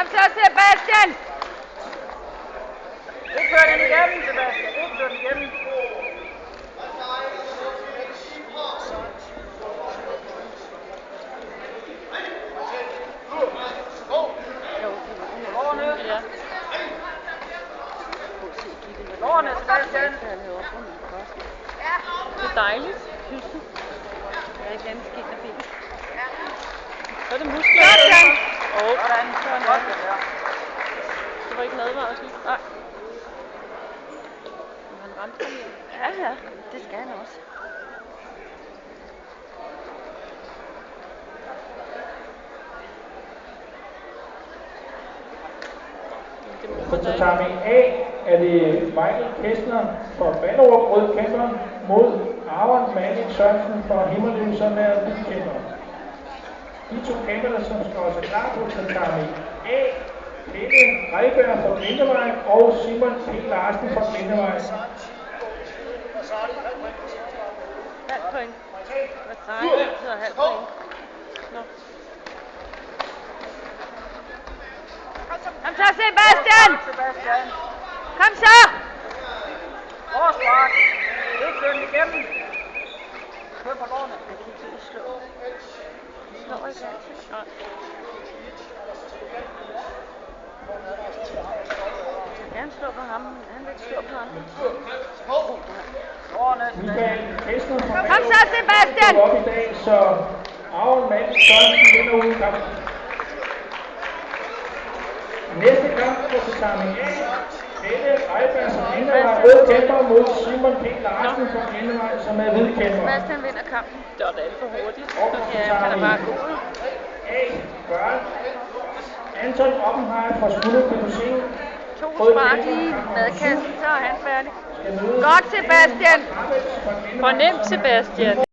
Kom så, Sebastian! Ikke kør den igennem, Sebastian. Ikke kør den igennem. Ja. Lårene, Sebastian. Det er dejligt, synes du? Ja, det er ganske fint. Så er det muskler. Sådan! Sådan. Godt, ja. Det var ikke nadvarsel. Nej. Men han ramte ham jo. Ja, det skal han også. På tatami A er det Michael Kessler fra Ballerup rød kæmper mod Aron Malik Sørensen fra Himmerlev, som er hvid kæmper. De to kæmpere, som skal også klar på tatami A, Pelle Reiberg fra Glindevej og Simon P. Larsen fra Glindevej. Halv point. Hvad trækker hedder halv point? Nå. Kom så, Sebastian! Sebastian. Kom så! Forsvart. Ikke kør den igennem. Kør på lårene. Slår ikke altid. Nej. Jeg vil gerne slå på ham, men han vil ikke slå på andre. Lårene, Michael Kessler fra Kom så, Sebastian! op i dag, så Aron Malik Sørensen vinder uden kamp. Næste kamp på tatami A, Pelle Reiberg fra Glindevej rød kæmper mod Simon P. Larsen fra Glindevej, som er hvid kæmper. Sebastian vinder kampen. Det var da alt for hurtigt. Og på Ja, han er bare tatami god. A, Børn. Anton Oppenheim fra Skulderkøbusing. To spark i madkassen, så er han færdig. Godt, Sebastian! Fornemt, Sebastian!